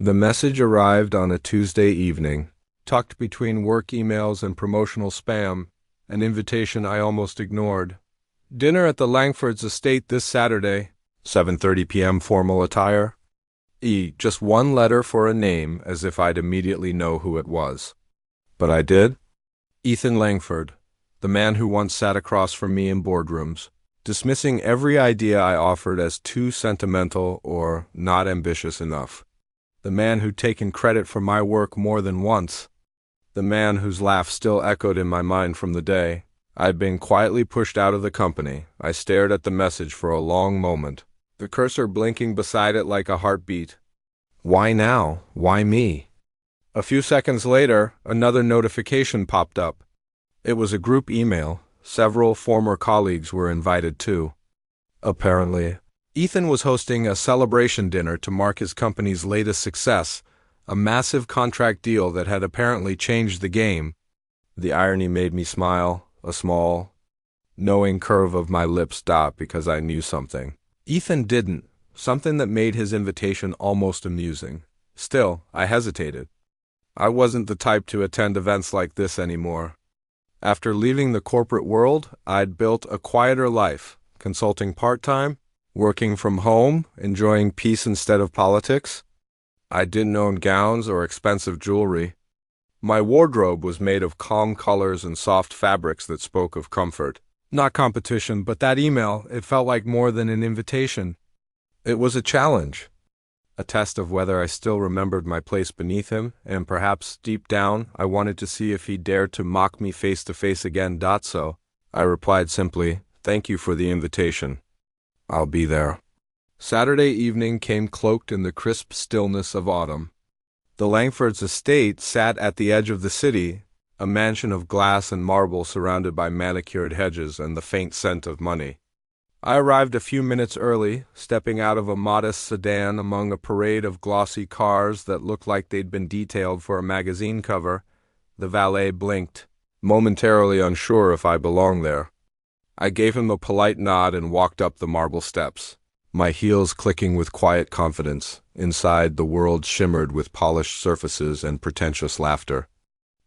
The message arrived on a Tuesday evening, tucked between work emails and promotional spam, an invitation I almost ignored. Dinner at the Langfords' estate this Saturday, 7:30 p.m. formal attire. Just one letter for a name, as if I'd immediately know who it was. But I did. Ethan Langford, the man who once sat across from me in boardrooms, dismissing every idea I offered as too sentimental or not ambitious enough. The man who'd taken credit for my work more than once. The man whose laugh still echoed in my mind from the day I'd been quietly pushed out of the company. I stared at the message for a long moment, the cursor blinking beside it like a heartbeat. Why now? Why me? A few seconds later, another notification popped up. It was a group email. Several former colleagues were invited too. Apparently, Ethan was hosting a celebration dinner to mark his company's latest success, a massive contract deal that had apparently changed the game. The irony made me smile, a small, knowing curve of my lips stopped because I knew something. Ethan didn't, something that made his invitation almost amusing. Still, I hesitated. I wasn't the type to attend events like this anymore. After leaving the corporate world, I'd built a quieter life, consulting part-time, working from home, enjoying peace instead of politics. I didn't own gowns or expensive jewelry. My wardrobe was made of calm colors and soft fabrics that spoke of comfort. Not competition, but that email, it felt like more than an invitation. It was a challenge. A test of whether I still remembered my place beneath him, and perhaps, deep down, I wanted to see if he dared to mock me face to face again. So, I replied simply, "Thank you for the invitation. I'll be there." Saturday evening came cloaked in the crisp stillness of autumn. The Langfords' estate sat at the edge of the city, a mansion of glass and marble surrounded by manicured hedges and the faint scent of money. I arrived a few minutes early, stepping out of a modest sedan among a parade of glossy cars that looked like they'd been detailed for a magazine cover. The valet blinked, momentarily unsure if I belonged there. I gave him a polite nod and walked up the marble steps, my heels clicking with quiet confidence. Inside, the world shimmered with polished surfaces and pretentious laughter.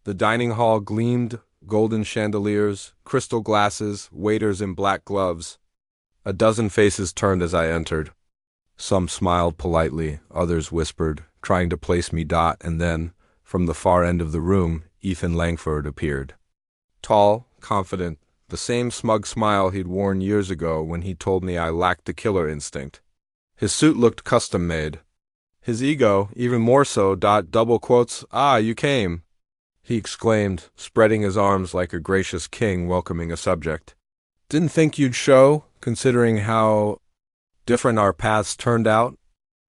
The dining hall gleamed, golden chandeliers, crystal glasses, waiters in black gloves. A dozen faces turned as I entered. Some smiled politely, others whispered, trying to place me. And then, from the far end of the room, Ethan Langford appeared. Tall, confident, the same smug smile he'd worn years ago when he told me I lacked the killer instinct. His suit looked custom-made. His ego, even more so. Double quotes, "Ah, you came," he exclaimed, spreading his arms like a gracious king welcoming a subject. "Didn't think you'd show, considering how different our paths turned out."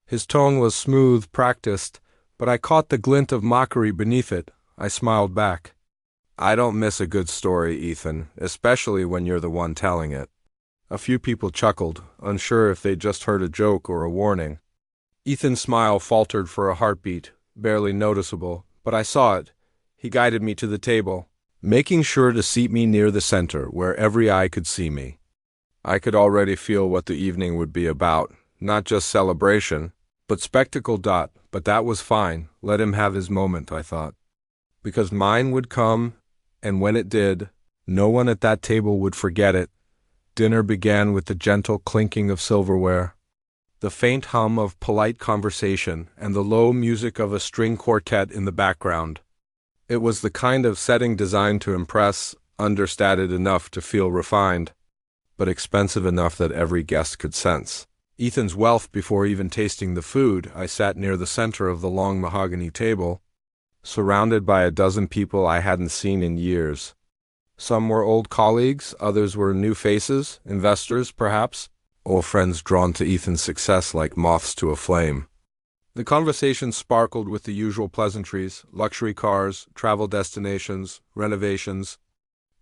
His tone was smooth, practiced, but I caught the glint of mockery beneath it. I smiled back. "I don't miss a good story, Ethan, especially when you're the one telling it." A few people chuckled, unsure if they'd just heard a joke or a warning. Ethan's smile faltered for a heartbeat, barely noticeable, but I saw it. He guided me to the table, making sure to seat me near the center, where every eye could see me. I could already feel what the evening would be about, not just celebration, but spectacle. But that was fine. Let him have his moment, I thought. Because mine would come, and when it did, no one at that table would forget it. Dinner began with the gentle clinking of silverware, the faint hum of polite conversation, and the low music of a string quartet in the background. It was the kind of setting designed to impress, understated enough to feel refined, but expensive enough that every guest could sense Ethan's wealth before even tasting the food. I sat near the center of the long mahogany table, surrounded by a dozen people I hadn't seen in years. Some were old colleagues, others were new faces, investors perhaps, old friends drawn to Ethan's success like moths to a flame. The conversation sparkled with the usual pleasantries, luxury cars, travel destinations, renovations,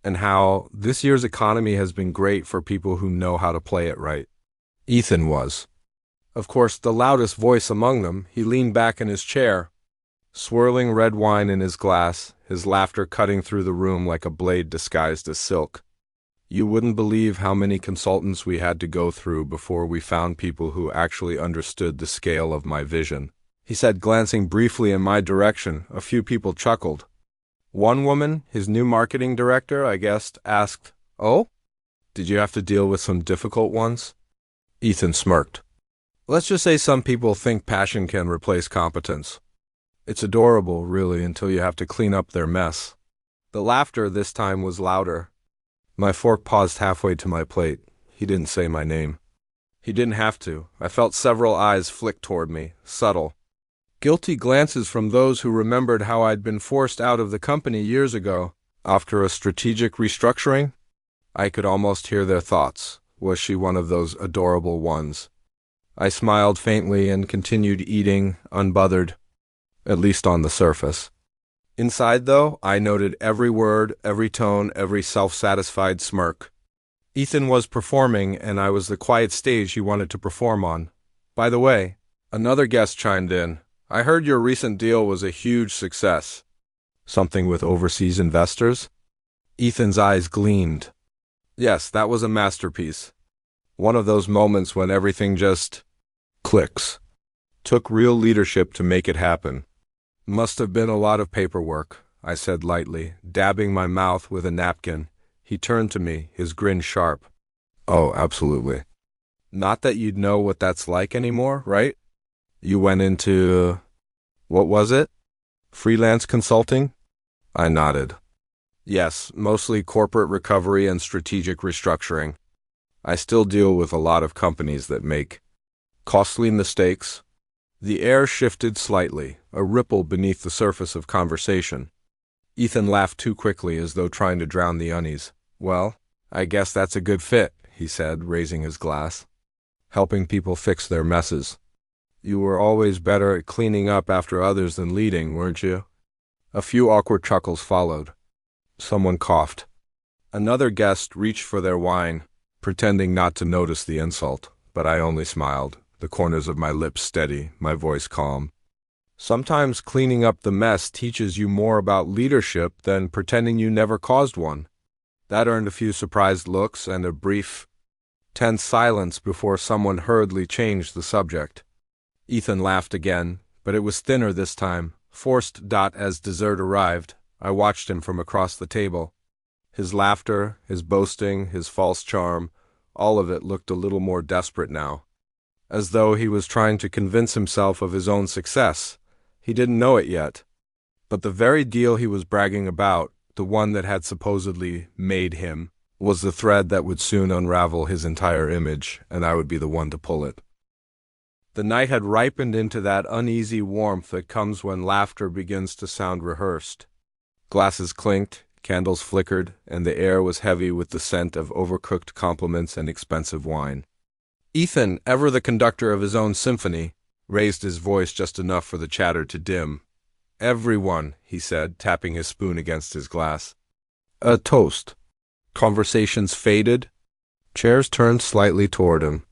and how this year's economy has been great for people who know how to play it right. Ethan was, of course, the loudest voice among them. He leaned back in his chair, swirling red wine in his glass, his laughter cutting through the room like a blade disguised as silk. You wouldn't believe how many consultants we had to go through before we found people who actually understood the scale of my vision. he said, glancing briefly in my direction. A few people chuckled. One woman, his new marketing director, I guessed, asked, "Oh? Did you have to deal with some difficult ones?" Ethan smirked. Let's just say some people think passion can replace competence. It's adorable, really, until you have to clean up their mess. The laughter this time was louder. My fork paused halfway to my plate. He didn't say my name. He didn't have to. I felt several eyes flick toward me, subtle. Guilty glances from those who remembered how I'd been forced out of the company years ago, after a strategic restructuring. I could almost hear their thoughts. Was she one of those adorable ones? I smiled faintly and continued eating, unbothered, at least on the surface. Inside, though, I noted every word, every tone, every self-satisfied smirk. Ethan was performing, and I was the quiet stage he wanted to perform on. By the way, another guest chimed in. I heard your recent deal was a huge success. Something with overseas investors? Ethan's eyes gleamed. Yes, that was a masterpiece. One of those moments when everything just clicks. Took real leadership to make it happen. Must have been a lot of paperwork, I said lightly, dabbing my mouth with a napkin. He turned to me, his grin sharp. Oh, absolutely. Not that you'd know what that's like anymore, right? You went into, what was it? Freelance consulting? I nodded. Yes, mostly corporate recovery and strategic restructuring. I still deal with a lot of companies that make costly mistakes. The air shifted slightly, a ripple beneath the surface of conversation. Ethan laughed too quickly, as though trying to drown the unease. Well, I guess that's a good fit, he said, raising his glass. Helping people fix their messes. You were always better at cleaning up after others than leading, weren't you? A few awkward chuckles followed. Someone coughed. Another guest reached for their wine, pretending not to notice the insult, but I only smiled, the corners of my lips steady, my voice calm. Sometimes cleaning up the mess teaches you more about leadership than pretending you never caused one. That earned a few surprised looks and a brief, tense silence before someone hurriedly changed the subject. Ethan laughed again, but it was thinner this time, forced. As dessert arrived, I watched him from across the table. His laughter, his boasting, his false charm, all of it looked a little more desperate now. As though he was trying to convince himself of his own success. He didn't know it yet. But the very deal he was bragging about, the one that had supposedly made him, was the thread that would soon unravel his entire image, and I would be the one to pull it. The night had ripened into that uneasy warmth that comes when laughter begins to sound rehearsed. Glasses clinked, candles flickered, and the air was heavy with the scent of overcooked compliments and expensive wine. Ethan, ever the conductor of his own symphony, raised his voice just enough for the chatter to dim. Everyone, he said, tapping his spoon against his glass. A toast. Conversations faded. Chairs turned slightly toward him.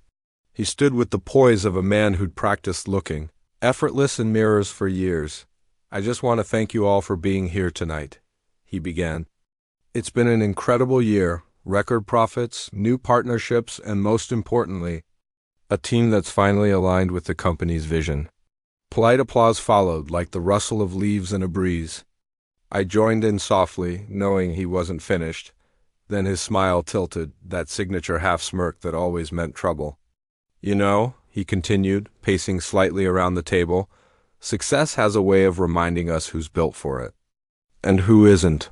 He stood with the poise of a man who'd practiced looking, effortless in mirrors for years. I just want to thank you all for being here tonight, he began. It's been an incredible year, record profits, new partnerships, and most importantly, a team that's finally aligned with the company's vision. Polite applause followed, like the rustle of leaves in a breeze. I joined in softly, knowing he wasn't finished. Then his smile tilted, that signature half-smirk that always meant trouble. You know, he continued, pacing slightly around the table, success has a way of reminding us who's built for it. And who isn't.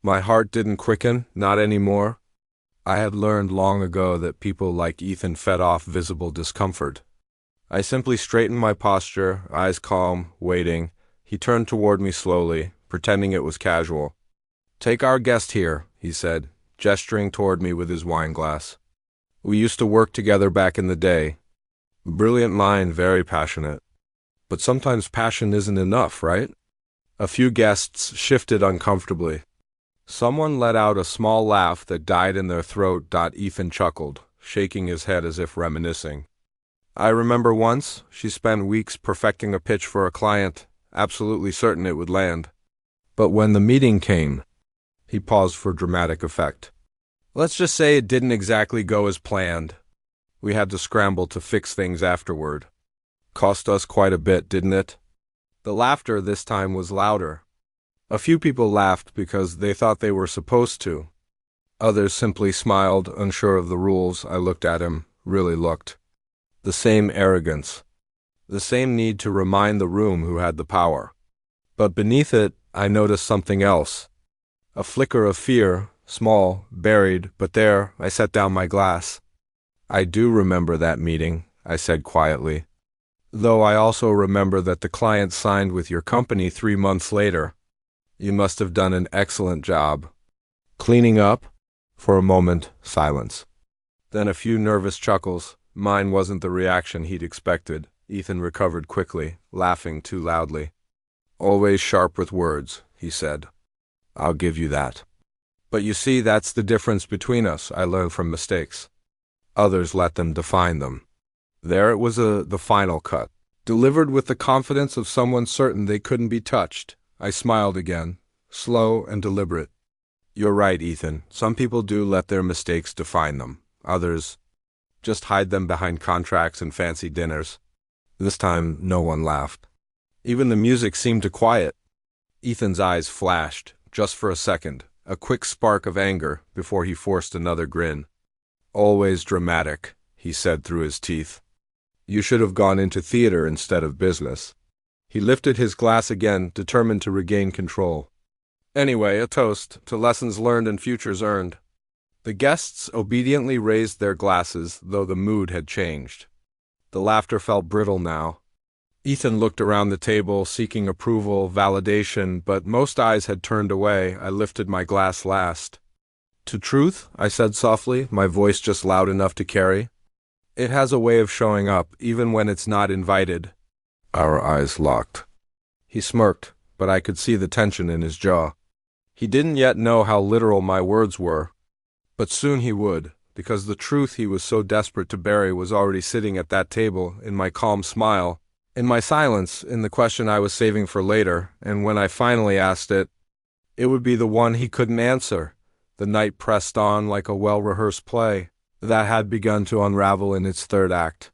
My heart didn't quicken, not anymore. I had learned long ago that people like Ethan fed off visible discomfort. I simply straightened my posture, eyes calm, waiting. He turned toward me slowly, pretending it was casual. Take our guest here, he said, gesturing toward me with his wine glass. We used to work together back in the day. Brilliant mind, very passionate. But sometimes passion isn't enough, right? A few guests shifted uncomfortably. Someone let out a small laugh that died in their throat. Ethan chuckled, shaking his head as if reminiscing. I remember once, she spent weeks perfecting a pitch for a client, absolutely certain it would land. But when the meeting came, he paused for dramatic effect. Let's just say it didn't exactly go as planned. We had to scramble to fix things afterward. Cost us quite a bit, didn't it? The laughter this time was louder. A few people laughed because they thought they were supposed to. Others simply smiled, unsure of the rules. I looked at him, really looked. The same arrogance. The same need to remind the room who had the power. But beneath it, I noticed something else. A flicker of fear, small, buried, but there, I set down my glass. I do remember that meeting, I said quietly. Though I also remember that the client signed with your company 3 months later. You must have done an excellent job. Cleaning up? For a moment, silence. Then a few nervous chuckles. Mine wasn't the reaction he'd expected. Ethan recovered quickly, laughing too loudly. Always sharp with words, he said. I'll give you that. But you see, that's the difference between us. I learn from mistakes. Others let them define them. There it was, the final cut, delivered with the confidence of someone certain they couldn't be touched. I smiled again, slow and deliberate. You're right, Ethan. Some people do let their mistakes define them. Others just hide them behind contracts and fancy dinners. This time, no one laughed. Even the music seemed to quiet. Ethan's eyes flashed, just for a second, a quick spark of anger before he forced another grin. Always dramatic, he said through his teeth. You should have gone into theater instead of business. He lifted his glass again, determined to regain control. Anyway, a toast to lessons learned and futures earned. The guests obediently raised their glasses, though the mood had changed. The laughter felt brittle now. Ethan looked around the table, seeking approval, validation, but most eyes had turned away. I lifted my glass last. To truth, I said softly, my voice just loud enough to carry. It has a way of showing up, even when it's not invited. Our eyes locked. He smirked, but I could see the tension in his jaw. He didn't yet know how literal my words were. But soon he would, because the truth he was so desperate to bury was already sitting at that table, in my calm smile, in my silence, in the question I was saving for later, and when I finally asked it, it would be the one he couldn't answer. The night pressed on like a well-rehearsed play that had begun to unravel in its third act.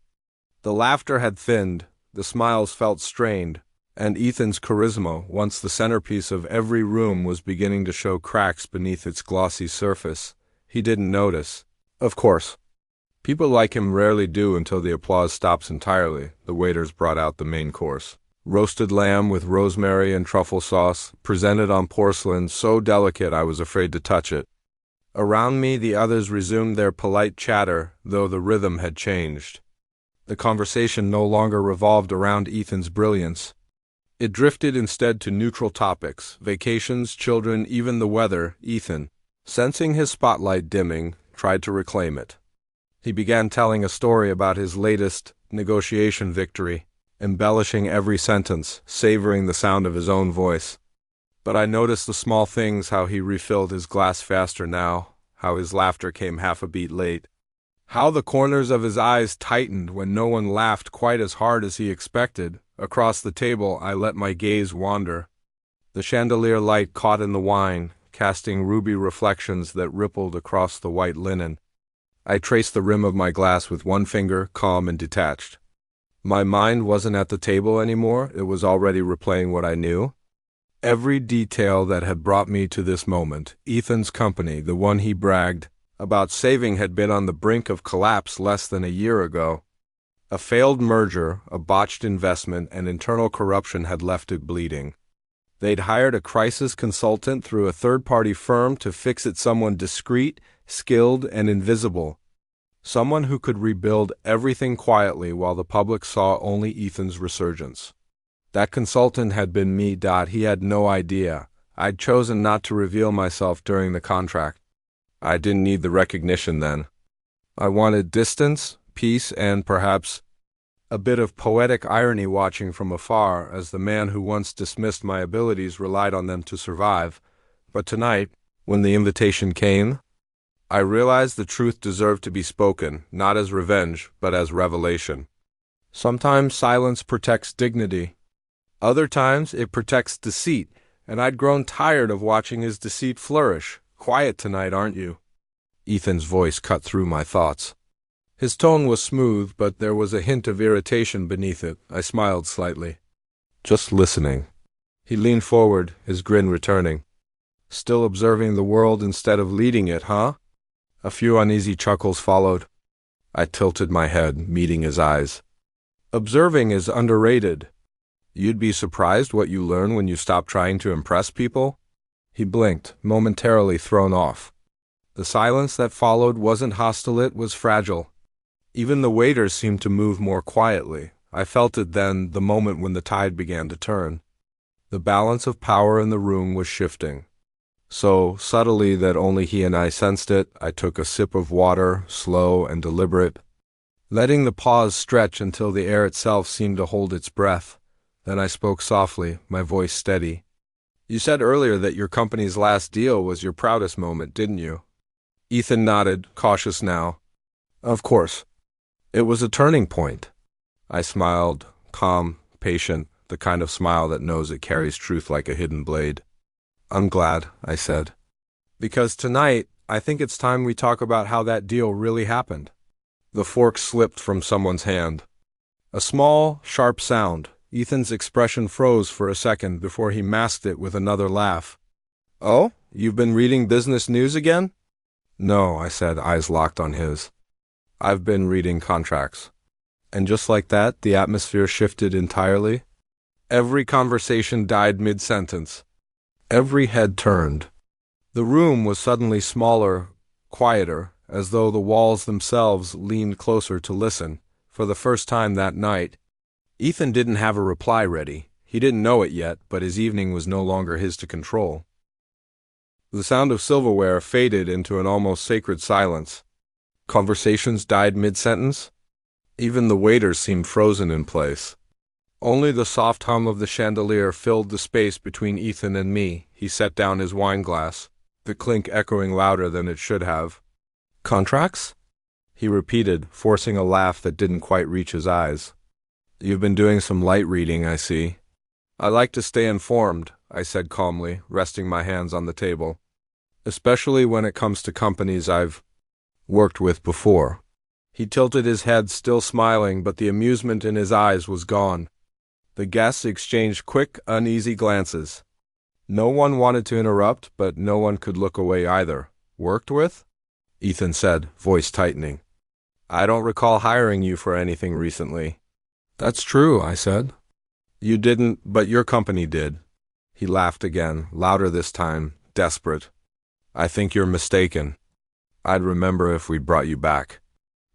The laughter had thinned, the smiles felt strained, and Ethan's charisma, once the centerpiece of every room, was beginning to show cracks beneath its glossy surface. He didn't notice. Of course. People like him rarely do until the applause stops entirely. The waiters brought out the main course. Roasted lamb with rosemary and truffle sauce, presented on porcelain so delicate I was afraid to touch it. Around me the others resumed their polite chatter, though the rhythm had changed. The conversation no longer revolved around Ethan's brilliance. It drifted instead to neutral topics, vacations, children, even the weather. Ethan, sensing his spotlight dimming, tried to reclaim it. He began telling a story about his latest negotiation victory, embellishing every sentence, savoring the sound of his own voice. But I noticed the small things, how he refilled his glass faster now, how his laughter came half a beat late, how the corners of his eyes tightened when no one laughed quite as hard as he expected. Across the table, I let my gaze wander. The chandelier light caught in the wine, casting ruby reflections that rippled across the white linen. I traced the rim of my glass with one finger, calm and detached. My mind wasn't at the table anymore. It was already replaying what I knew. Every detail that had brought me to this moment, Ethan's company, the one he bragged about saving, had been on the brink of collapse less than a year ago. A failed merger, a botched investment, and internal corruption had left it bleeding. They'd hired a crisis consultant through a third-party firm to fix it, someone discreet, skilled, and invisible. Someone who could rebuild everything quietly while the public saw only Ethan's resurgence. That consultant had been me. He had no idea. I'd chosen not to reveal myself during the contract. I didn't need the recognition then. I wanted distance, peace, and perhaps a bit of poetic irony, watching from afar as the man who once dismissed my abilities relied on them to survive. But tonight, when the invitation came, I realized the truth deserved to be spoken, not as revenge, but as revelation. Sometimes silence protects dignity. Other times it protects deceit, and I'd grown tired of watching his deceit flourish. Quiet tonight, aren't you? Ethan's voice cut through my thoughts. His tone was smooth, but there was a hint of irritation beneath it. I smiled slightly. Just listening. He leaned forward, his grin returning. Still observing the world instead of leading it, huh? A few uneasy chuckles followed. I tilted my head, meeting his eyes. Observing is underrated. You'd be surprised what you learn when you stop trying to impress people? He blinked, momentarily thrown off. The silence that followed wasn't hostile, it was fragile. Even the waiters seemed to move more quietly. I felt it then, the moment when the tide began to turn. The balance of power in the room was shifting. So subtly that only he and I sensed it, I took a sip of water, slow and deliberate, letting the pause stretch until the air itself seemed to hold its breath. Then I spoke softly, my voice steady. You said earlier that your company's last deal was your proudest moment, didn't you? Ethan nodded, cautious now. Of course. It was a turning point. I smiled, calm, patient, the kind of smile that knows it carries truth like a hidden blade. I'm glad, I said. Because tonight, I think it's time we talk about how that deal really happened. The fork slipped from someone's hand. A small, sharp sound. Ethan's expression froze for a second before he masked it with another laugh. Oh, you've been reading business news again? No, I said, eyes locked on his. I've been reading contracts. And just like that, the atmosphere shifted entirely. Every conversation died mid-sentence. Every head turned. The room was suddenly smaller, quieter, as though the walls themselves leaned closer to listen. For the first time that night, Ethan didn't have a reply ready. He didn't know it yet, but his evening was no longer his to control. The sound of silverware faded into an almost sacred silence. Conversations died mid-sentence. Even the waiters seemed frozen in place. Only the soft hum of the chandelier filled the space between Ethan and me. He set down his wine glass, the clink echoing louder than it should have. Contracts? He repeated, forcing a laugh that didn't quite reach his eyes. You've been doing some light reading, I see. I like to stay informed, I said calmly, resting my hands on the table. Especially when it comes to companies I've worked with before. He tilted his head, still smiling, but the amusement in his eyes was gone. The guests exchanged quick, uneasy glances. No one wanted to interrupt, but no one could look away either. Worked with? Ethan said, voice tightening. I don't recall hiring you for anything recently. That's true, I said. You didn't, but your company did. He laughed again, louder this time, desperate. I think you're mistaken. I'd remember if we'd brought you back.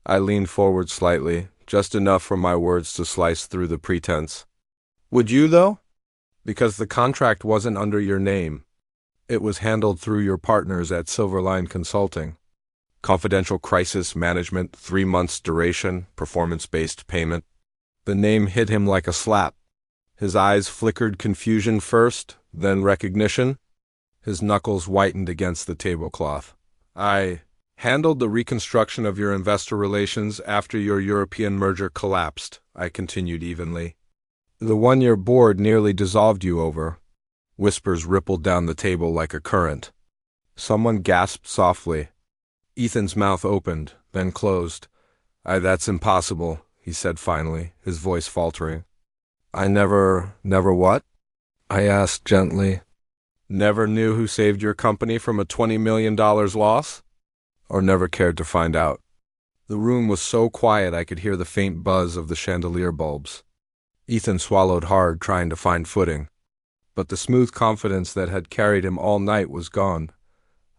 I leaned forward slightly, just enough for my words to slice through the pretense. Would you, though? Because the contract wasn't under your name. It was handled through your partners at Silverline Consulting. Confidential crisis management, 3 months duration, performance-based payment. The name hit him like a slap. His eyes flickered confusion first, then recognition. His knuckles whitened against the tablecloth. I handled the reconstruction of your investor relations after your European merger collapsed, I continued evenly. The one your board nearly dissolved you over. Whispers rippled down the table like a current. Someone gasped softly. Ethan's mouth opened, then closed. That's impossible, he said finally, his voice faltering. I never what? I asked gently. Never knew who saved your company from a $20 million loss? Or never cared to find out? The room was so quiet I could hear the faint buzz of the chandelier bulbs. Ethan swallowed hard, trying to find footing. But the smooth confidence that had carried him all night was gone.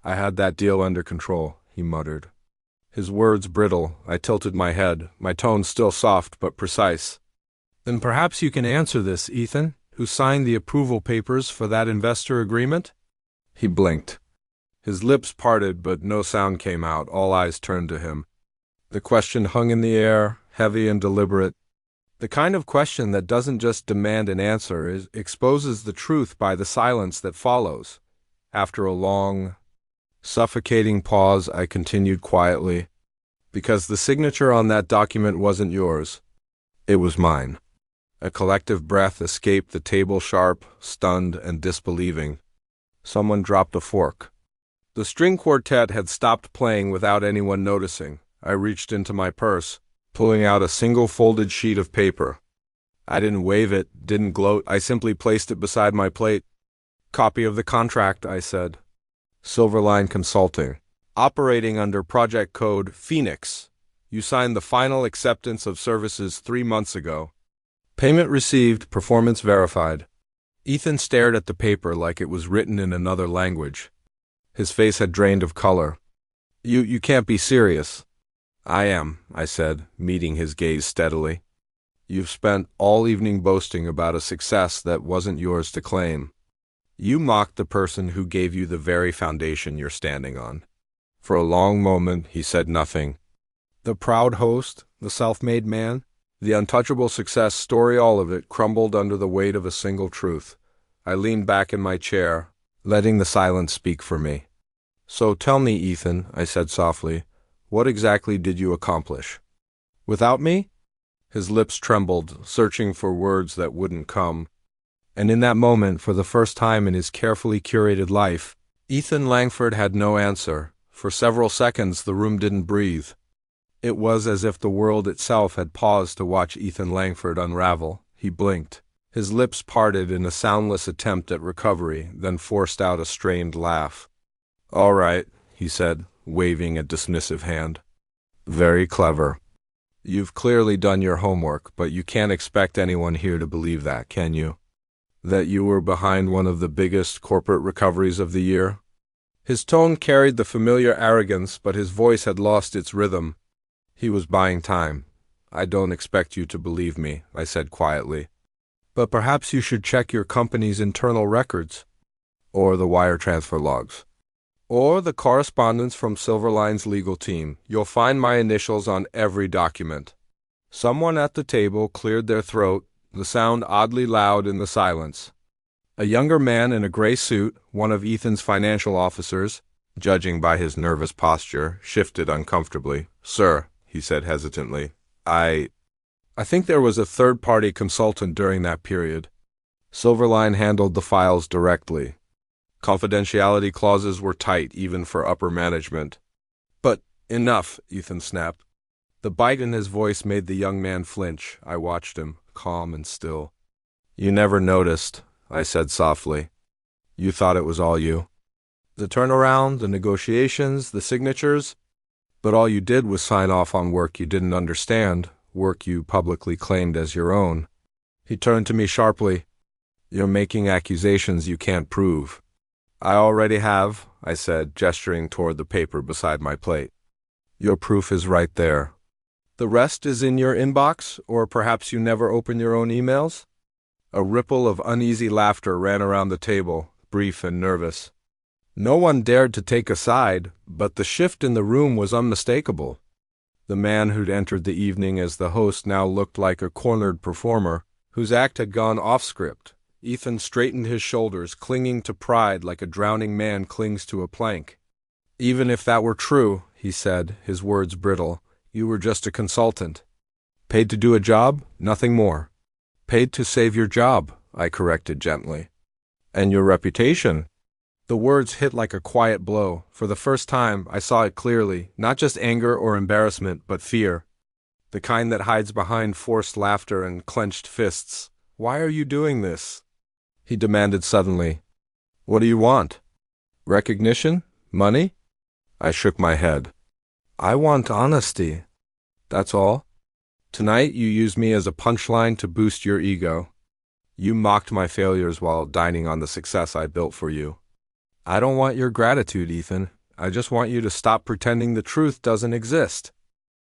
I had that deal under control, he muttered. His words brittle, I tilted my head, my tone still soft but precise. Then perhaps you can answer this, Ethan, who signed the approval papers for that investor agreement? He blinked. His lips parted, but no sound came out. All eyes turned to him. The question hung in the air, heavy and deliberate. The kind of question that doesn't just demand an answer, it exposes the truth by the silence that follows. After a long, suffocating pause, I continued quietly. Because the signature on that document wasn't yours. It was mine. A collective breath escaped the table, sharp, stunned, and disbelieving. Someone dropped a fork. The string quartet had stopped playing without anyone noticing. I reached into my purse, pulling out a single folded sheet of paper. I didn't wave it, didn't gloat, I simply placed it beside my plate. "Copy of the contract," I said. "Silverline Consulting. Operating under project code Phoenix. You signed the final acceptance of services 3 months ago. Payment received, performance verified." Ethan stared at the paper like it was written in another language. His face had drained of color. You can't be serious." "I am," I said, meeting his gaze steadily. "You've spent all evening boasting about a success that wasn't yours to claim. You mocked the person who gave you the very foundation you're standing on." For a long moment, he said nothing. The proud host, the self-made man, the untouchable success story, all of it crumbled under the weight of a single truth. I leaned back in my chair, letting the silence speak for me. "So tell me, Ethan," I said softly, "what exactly did you accomplish?" "Without me?" His lips trembled, searching for words that wouldn't come. And in that moment, for the first time in his carefully curated life, Ethan Langford had no answer. For several seconds, the room didn't breathe. It was as if the world itself had paused to watch Ethan Langford unravel. He blinked. His lips parted in a soundless attempt at recovery, then forced out a strained laugh. "All right," he said, waving a dismissive hand. "Very clever. You've clearly done your homework, but you can't expect anyone here to believe that, can you? That you were behind one of the biggest corporate recoveries of the year?" His tone carried the familiar arrogance, but his voice had lost its rhythm. He was buying time. "I don't expect you to believe me," I said quietly. "But perhaps you should check your company's internal records, or the wire transfer logs, or the correspondence from Silverline's legal team. You'll find my initials on every document." Someone at the table cleared their throat, the sound oddly loud in the silence. A younger man in a gray suit, one of Ethan's financial officers, judging by his nervous posture, shifted uncomfortably. "Sir," he said hesitantly, I think there was a third-party consultant during that period. Silverline handled the files directly. Confidentiality clauses were tight even for upper management. "But enough," Ethan snapped. The bite in his voice made the young man flinch. I watched him, calm and still. "You never noticed," I said softly. "You thought it was all you. The turnaround, the negotiations, the signatures. But all you did was sign off on work you didn't understand, work you publicly claimed as your own." He turned to me sharply. "You're making accusations you can't prove." "I already have," I said, gesturing toward the paper beside my plate. "Your proof is right there. The rest is in your inbox, or perhaps you never open your own emails?" A ripple of uneasy laughter ran around the table, brief and nervous. No one dared to take a side, but the shift in the room was unmistakable. The man who'd entered the evening as the host now looked like a cornered performer, whose act had gone off-script. Ethan straightened his shoulders, clinging to pride like a drowning man clings to a plank. "Even if that were true," he said, his words brittle, "you were just a consultant. Paid to do a job, nothing more." "Paid to save your job," I corrected gently. "And your reputation." The words hit like a quiet blow. For the first time, I saw it clearly, not just anger or embarrassment, but fear. The kind that hides behind forced laughter and clenched fists. "Why are you doing this?" he demanded suddenly. "What do you want? Recognition? Money?" I shook my head. "I want honesty. That's all. Tonight you used me as a punchline to boost your ego. You mocked my failures while dining on the success I built for you. I don't want your gratitude, Ethan. I just want you to stop pretending the truth doesn't exist."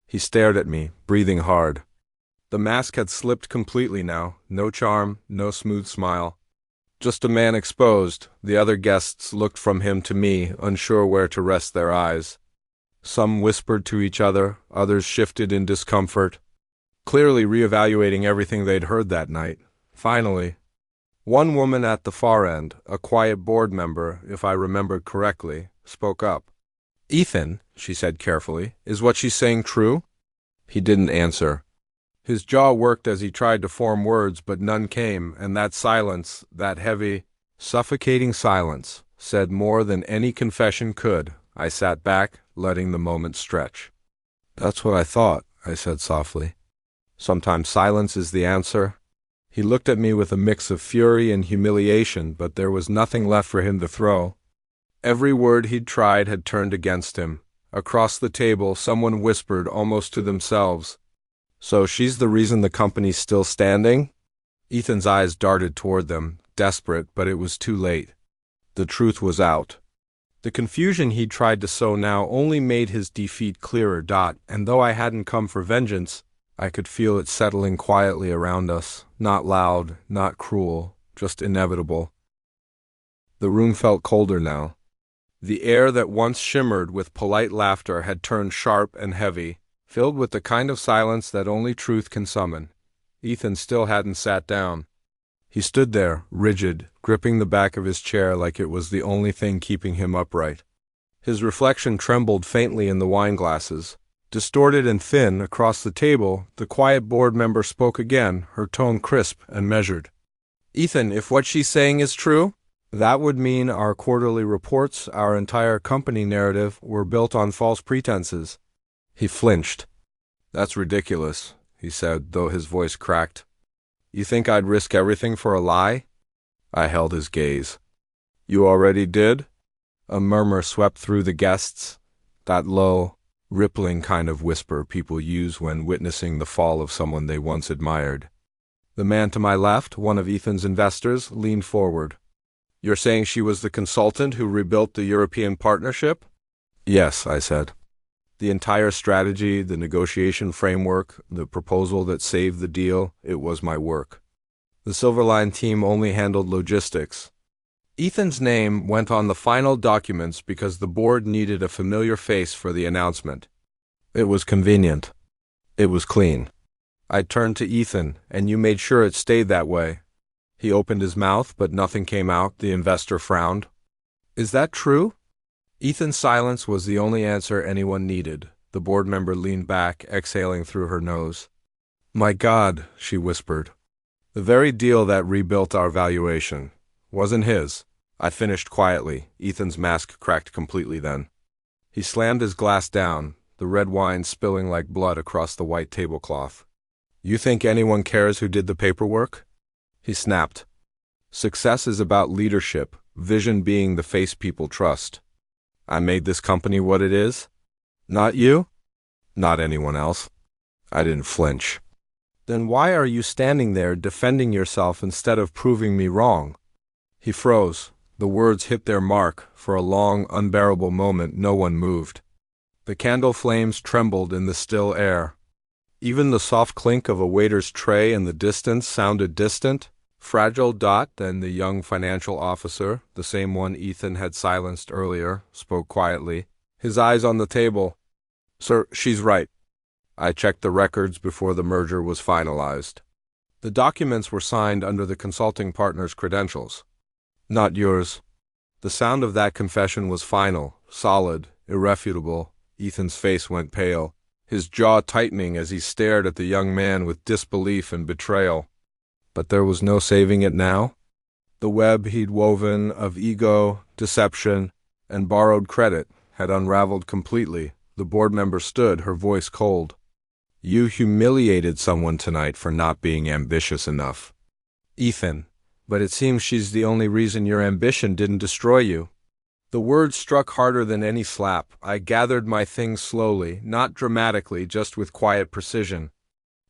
He stared at me, breathing hard. The mask had slipped completely now. No charm, no smooth smile. Just a man exposed. The other guests looked from him to me, unsure where to rest their eyes. Some whispered to each other, others shifted in discomfort, clearly reevaluating everything they'd heard that night. Finally, one woman at the far end, a quiet board member, if I remembered correctly, spoke up. "Ethan," she said carefully, "is what she's saying true?" He didn't answer. His jaw worked as he tried to form words, but none came, and that silence, that heavy, suffocating silence, said more than any confession could. I sat back, letting the moment stretch. That's what I thought, I said softly. Sometimes silence is the answer. He looked at me with a mix of fury and humiliation, but there was nothing left for him to throw. Every word he'd tried had turned against him. Across the table, someone whispered almost to themselves, "So she's the reason the company's still standing?" Ethan's eyes darted toward them, desperate, but it was too late. The truth was out. The confusion he'd tried to sow now only made his defeat clearer. And though I hadn't come for vengeance, I could feel it settling quietly around us, not loud, not cruel, just inevitable. The room felt colder now. The air that once shimmered with polite laughter had turned sharp and heavy, filled with the kind of silence that only truth can summon. Ethan still hadn't sat down. He stood there, rigid, gripping the back of his chair like it was the only thing keeping him upright. His reflection trembled faintly in the wine glasses. Distorted and thin across the table, the quiet board member spoke again, her tone crisp and measured. "Ethan, if what she's saying is true, that would mean our quarterly reports, our entire company narrative, were built on false pretenses." He flinched. "That's ridiculous," he said, though his voice cracked. "You think I'd risk everything for a lie?" I held his gaze. "You already did?" A murmur swept through the guests, that low, rippling kind of whisper people use when witnessing the fall of someone they once admired. The man to my left, one of Ethan's investors, leaned forward. "You're saying she was the consultant who rebuilt the European partnership?" "Yes," I said. "The entire strategy, the negotiation framework, the proposal that saved the deal, it was my work. The Silverline team only handled logistics. Ethan's name went on the final documents because the board needed a familiar face for the announcement. It was convenient. It was clean. I turned to Ethan, and you made sure it stayed that way." He opened his mouth, but nothing came out. The investor frowned. "Is that true?" Ethan's silence was the only answer anyone needed. The board member leaned back, exhaling through her nose. "My God," she whispered. "The very deal that rebuilt our valuation wasn't his." I finished quietly. Ethan's mask cracked completely then. He slammed his glass down, the red wine spilling like blood across the white tablecloth. "You think anyone cares who did the paperwork?" He snapped. "Success is about leadership, vision being the face people trust. I made this company what it is. Not you? Not anyone else." I didn't flinch. "Then why are you standing there defending yourself instead of proving me wrong?" He froze. The words hit their mark. For a long, unbearable moment, no one moved. The candle flames trembled in the still air. Even the soft clink of a waiter's tray in the distance sounded distant, fragile. Then the young financial officer, the same one Ethan had silenced earlier, spoke quietly, his eyes on the table. "Sir, she's right. I checked the records before the merger was finalized. The documents were signed under the consulting partner's credentials. Not yours." The sound of that confession was final, solid, irrefutable. Ethan's face went pale, his jaw tightening as he stared at the young man with disbelief and betrayal. But there was no saving it now. The web he'd woven of ego, deception, and borrowed credit had unraveled completely. The board member stood, her voice cold. "You humiliated someone tonight for not being ambitious enough." "Ethan, but it seems she's the only reason your ambition didn't destroy you." The words struck harder than any slap. I gathered my things slowly, not dramatically, just with quiet precision.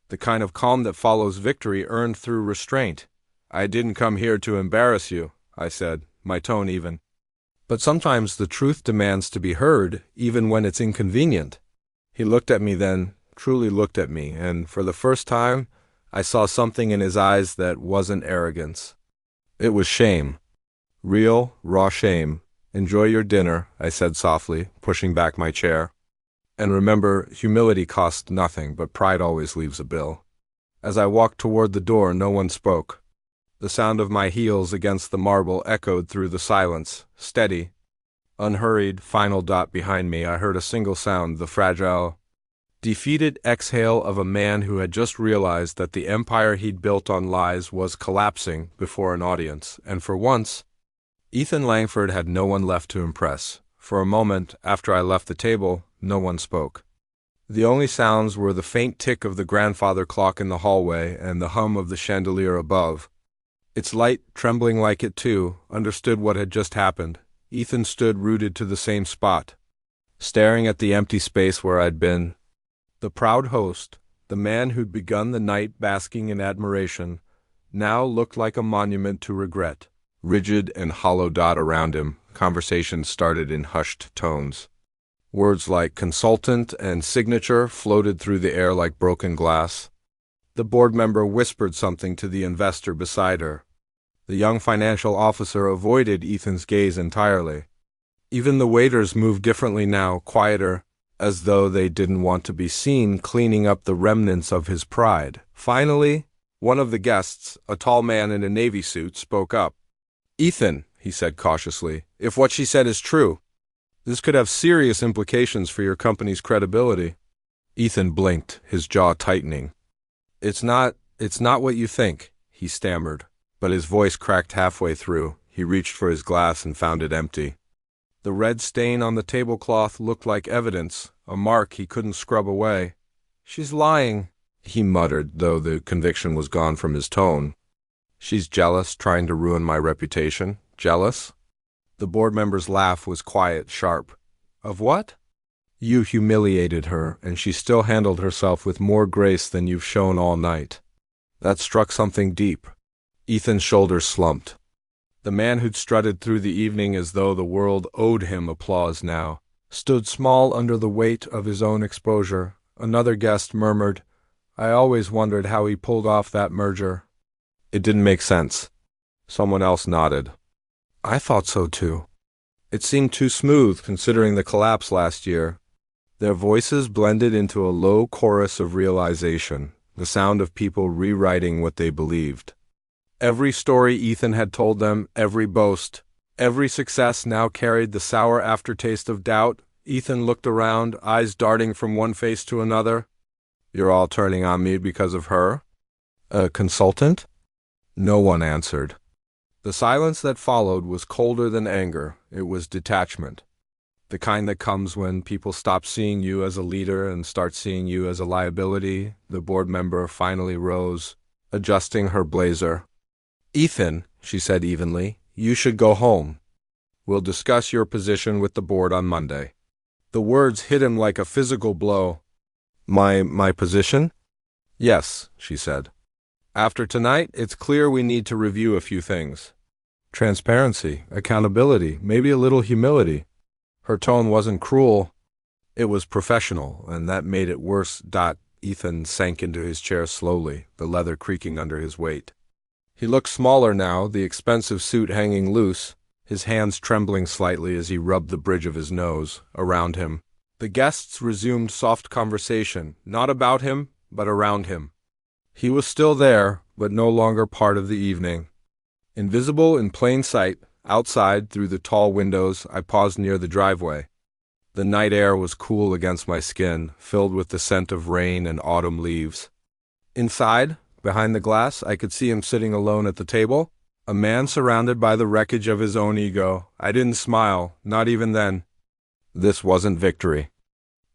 The kind of calm that follows victory earned through restraint. "I didn't come here to embarrass you," I said, my tone even. "But sometimes the truth demands to be heard, even when it's inconvenient." He looked at me then, truly looked at me, and for the first time, I saw something in his eyes that wasn't arrogance. It was shame. Real, raw shame. "Enjoy your dinner," I said softly, pushing back my chair. "And remember, humility costs nothing, but pride always leaves a bill." As I walked toward the door, no one spoke. The sound of my heels against the marble echoed through the silence, steady, unhurried. Final. Behind me, I heard a single sound, the fragile, defeated exhale of a man who had just realized that the empire he'd built on lies was collapsing before an audience, and for once, Ethan Langford had no one left to impress. For a moment, after I left the table, no one spoke. The only sounds were the faint tick of the grandfather clock in the hallway and the hum of the chandelier above. Its light, trembling like it too, understood what had just happened. Ethan stood rooted to the same spot, staring at the empty space where I'd been. The proud host, the man who'd begun the night basking in admiration, now looked like a monument to regret. Rigid and hollow dot around him, conversation started in hushed tones. Words like consultant and signature floated through the air like broken glass. The board member whispered something to the investor beside her. The young financial officer avoided Ethan's gaze entirely. Even the waiters moved differently now, quieter, as though they didn't want to be seen cleaning up the remnants of his pride. Finally, one of the guests, a tall man in a navy suit, spoke up. "Ethan," he said cautiously, "if what she said is true, this could have serious implications for your company's credibility." Ethan blinked, his jaw tightening. It's not what you think," he stammered, but his voice cracked halfway through. He reached for his glass and found it empty. The red stain on the tablecloth looked like evidence, a mark he couldn't scrub away. "She's lying," he muttered, though the conviction was gone from his tone. "She's jealous, trying to ruin my reputation. Jealous?" The board member's laugh was quiet, sharp. "Of what?" "You humiliated her, and she still handled herself with more grace than you've shown all night." That struck something deep. Ethan's shoulders slumped. The man who'd strutted through the evening as though the world owed him applause now stood small under the weight of his own exposure. Another guest murmured, "I always wondered how he pulled off that merger. It didn't make sense." Someone else nodded. "I thought so too. It seemed too smooth considering the collapse last year." Their voices blended into a low chorus of realization, the sound of people rewriting what they believed. Every story Ethan had told them, every boast, every success now carried the sour aftertaste of doubt. Ethan looked around, eyes darting from one face to another. "You're all turning on me because of her? A consultant?" No one answered. The silence that followed was colder than anger. It was detachment. The kind that comes when people stop seeing you as a leader and start seeing you as a liability. The board member finally rose, adjusting her blazer. "Ethan," she said evenly, "you should go home. We'll discuss your position with the board on Monday." The words hit him like a physical blow. My position?" "Yes," she said. "After tonight, it's clear we need to review a few things. Transparency, accountability, maybe a little humility." Her tone wasn't cruel. It was professional, and that made it worse. Ethan sank into his chair slowly, the leather creaking under his weight. He looked smaller now, the expensive suit hanging loose, his hands trembling slightly as he rubbed the bridge of his nose around him. The guests resumed soft conversation, not about him, but around him. He was still there, but no longer part of the evening. Invisible in plain sight, outside through the tall windows, I paused near the driveway. The night air was cool against my skin, filled with the scent of rain and autumn leaves. Inside, behind the glass, I could see him sitting alone at the table, a man surrounded by the wreckage of his own ego. I didn't smile, not even then. This wasn't victory.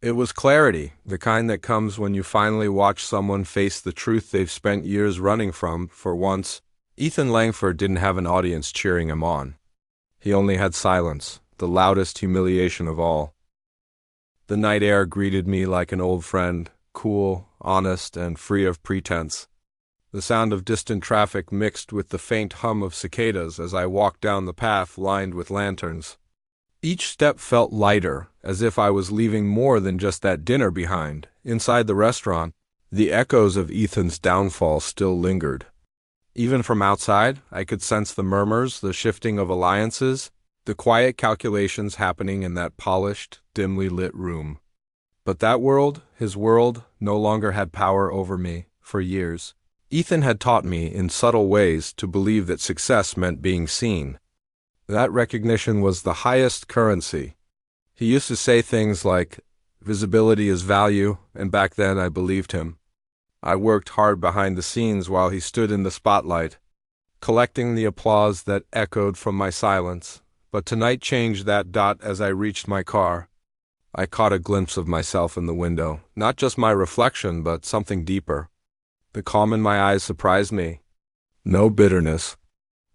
It was clarity, the kind that comes when you finally watch someone face the truth they've spent years running from. For once, Ethan Langford didn't have an audience cheering him on. He only had silence, the loudest humiliation of all. The night air greeted me like an old friend, cool, honest, and free of pretense. The sound of distant traffic mixed with the faint hum of cicadas as I walked down the path lined with lanterns. Each step felt lighter, as if I was leaving more than just that dinner behind. Inside the restaurant, the echoes of Ethan's downfall still lingered. Even from outside, I could sense the murmurs, the shifting of alliances, the quiet calculations happening in that polished, dimly lit room. But that world, his world, no longer had power over me. For years, Ethan had taught me in subtle ways to believe that success meant being seen. That recognition was the highest currency. He used to say things like, "Visibility is value," and back then I believed him. I worked hard behind the scenes while he stood in the spotlight, collecting the applause that echoed from my silence. But tonight changed that. As I reached my car, I caught a glimpse of myself in the window, not just my reflection, but something deeper. The calm in my eyes surprised me. No bitterness,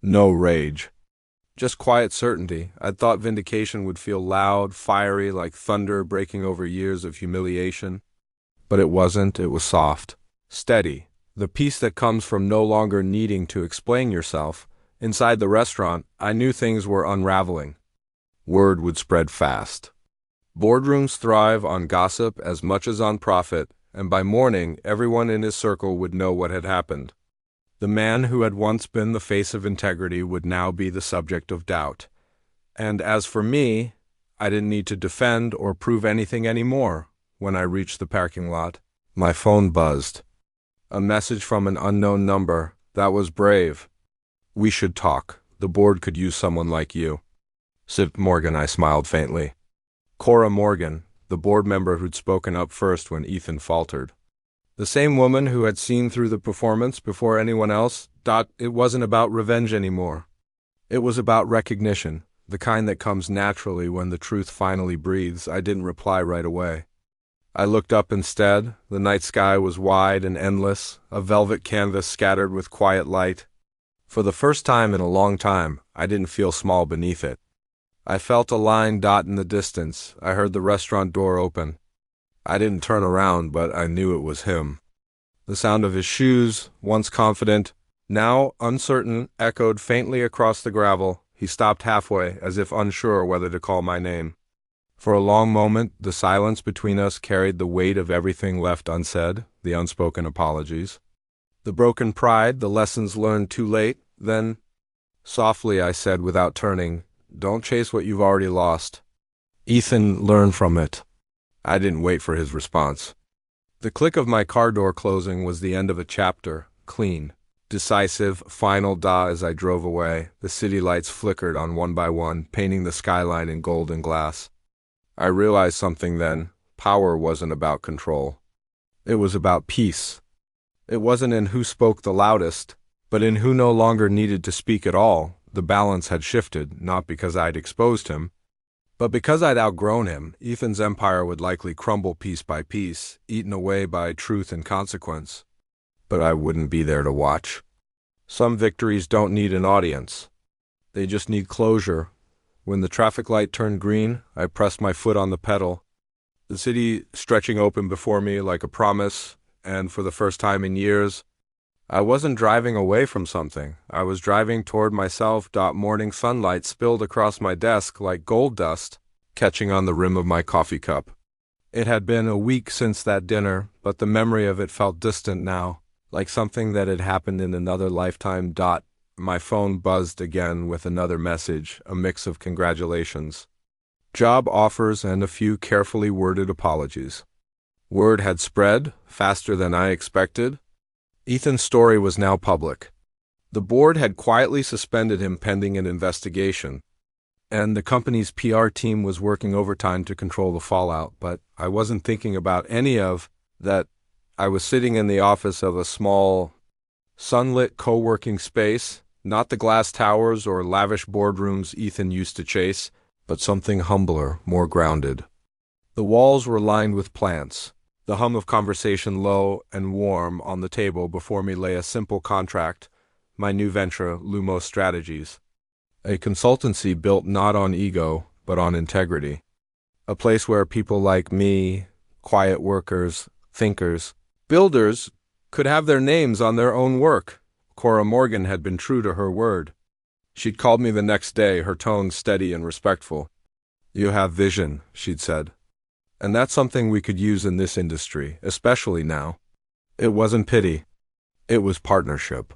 no rage. Just quiet certainty. I'd thought vindication would feel loud, fiery, like thunder breaking over years of humiliation. But it wasn't. It was soft, steady. The peace that comes from no longer needing to explain yourself. Inside the restaurant, I knew things were unraveling. Word would spread fast. Boardrooms thrive on gossip as much as on profit, and by morning, everyone in his circle would know what had happened. The man who had once been the face of integrity would now be the subject of doubt. And as for me, I didn't need to defend or prove anything anymore. When I reached the parking lot, my phone buzzed. A message from an unknown number. That was brave. We should talk. The board could use someone like you. Siv Morgan, I smiled faintly. Cora Morgan, the board member who'd spoken up first when Ethan faltered. The same woman who had seen through the performance before anyone else. It wasn't about revenge anymore. It was about recognition, the kind that comes naturally when the truth finally breathes. I didn't reply right away. I looked up instead. The night sky was wide and endless, a velvet canvas scattered with quiet light. For the first time in a long time, I didn't feel small beneath it. I felt a line dot in the distance. I heard the restaurant door open. I didn't turn around, but I knew it was him. The sound of his shoes, once confident, now uncertain, echoed faintly across the gravel. He stopped halfway, as if unsure whether to call my name. For a long moment, the silence between us carried the weight of everything left unsaid, the unspoken apologies, the broken pride, the lessons learned too late. Then, softly I said without turning, "Don't chase what you've already lost. Ethan, learn from it." I didn't wait for his response. The click of my car door closing was the end of a chapter, clean, decisive, final as I drove away. The city lights flickered on one by one, painting the skyline in golden glass. I realized something then. Power wasn't about control. It was about peace. It wasn't in who spoke the loudest, but in who no longer needed to speak at all. The balance had shifted, not because I'd exposed him, but because I'd outgrown him. Ethan's empire would likely crumble piece by piece, eaten away by truth and consequence. But I wouldn't be there to watch. Some victories don't need an audience. They just need closure. When the traffic light turned green, I pressed my foot on the pedal. The city stretching open before me like a promise, and for the first time in years, I wasn't driving away from something. I was driving toward myself. Morning sunlight spilled across my desk like gold dust, catching on the rim of my coffee cup. It had been a week since that dinner, but the memory of it felt distant now, like something that had happened in another lifetime. My phone buzzed again with another message, a mix of congratulations, job offers, and a few carefully worded apologies. Word had spread, faster than I expected. Ethan's story was now public. The board had quietly suspended him pending an investigation, and the company's PR team was working overtime to control the fallout, but I wasn't thinking about any of that. I was sitting in the office of a small, sunlit co-working space, not the glass towers or lavish boardrooms Ethan used to chase, but something humbler, more grounded. The walls were lined with plants. The hum of conversation low and warm. On the table before me lay a simple contract, my new venture, Lumos Strategies. A consultancy built not on ego, but on integrity. A place where people like me, quiet workers, thinkers, builders, could have their names on their own work. Cora Morgan had been true to her word. She'd called me the next day, her tone steady and respectful. "You have vision," she'd said. "And that's something we could use in this industry, especially now." It wasn't pity. It was partnership.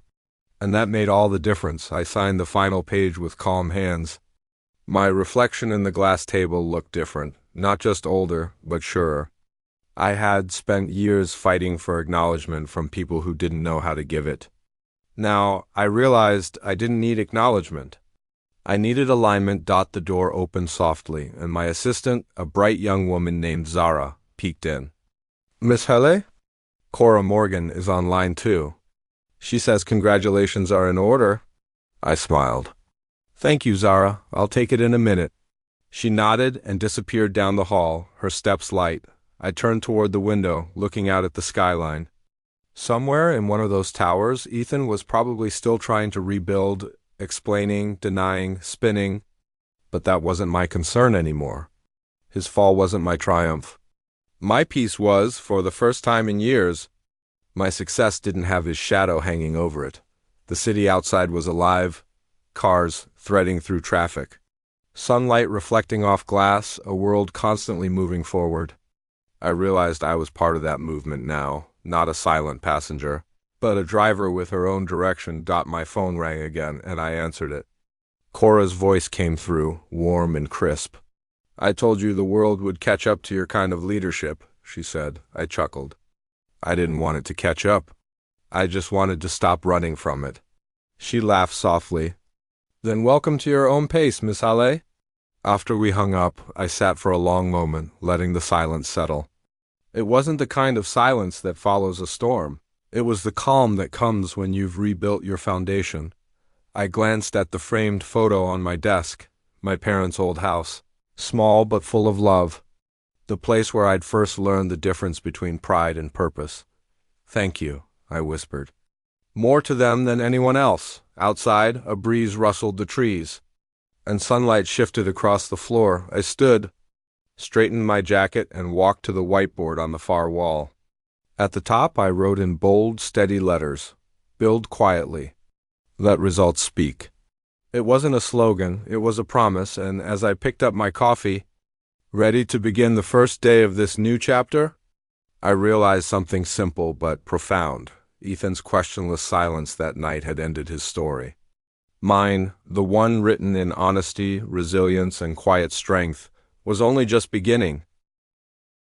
And that made all the difference. I signed the final page with calm hands. My reflection in the glass table looked different, not just older, but surer. I had spent years fighting for acknowledgement from people who didn't know how to give it. Now, I realized I didn't need acknowledgement. I needed alignment. The door opened softly, and my assistant, a bright young woman named Zara, peeked in. "Miss Hele? Cora Morgan is on line 2. She says congratulations are in order." I smiled. "Thank you, Zara. I'll take it in a minute." She nodded and disappeared down the hall, her steps light. I turned toward the window, looking out at the skyline. Somewhere in one of those towers, Ethan was probably still trying to rebuild, explaining, denying, spinning. But that wasn't my concern anymore. His fall wasn't my triumph. My peace was, for the first time in years, my success didn't have his shadow hanging over it. The city outside was alive, cars threading through traffic. Sunlight reflecting off glass, a world constantly moving forward. I realized I was part of that movement now, not a silent passenger, but a driver with her own direction. My phone rang again, and I answered it. Cora's voice came through, warm and crisp. "I told you the world would catch up to your kind of leadership," she said. I chuckled. I didn't want it to catch up. I just wanted to stop running from it. She laughed softly. "Then welcome to your own pace, Miss Alley." After we hung up, I sat for a long moment, letting the silence settle. It wasn't the kind of silence that follows a storm. It was the calm that comes when you've rebuilt your foundation. I glanced at the framed photo on my desk, my parents' old house, small but full of love, the place where I'd first learned the difference between pride and purpose. "Thank you," I whispered. More to them than anyone else. Outside, a breeze rustled the trees, and sunlight shifted across the floor. I stood, straightened my jacket, and walked to the whiteboard on the far wall. At the top, I wrote in bold, steady letters, "Build quietly. Let results speak." It wasn't a slogan, it was a promise, and as I picked up my coffee, ready to begin the first day of this new chapter, I realized something simple but profound. Ethan's questionless silence that night had ended his story. Mine, the one written in honesty, resilience, and quiet strength, was only just beginning.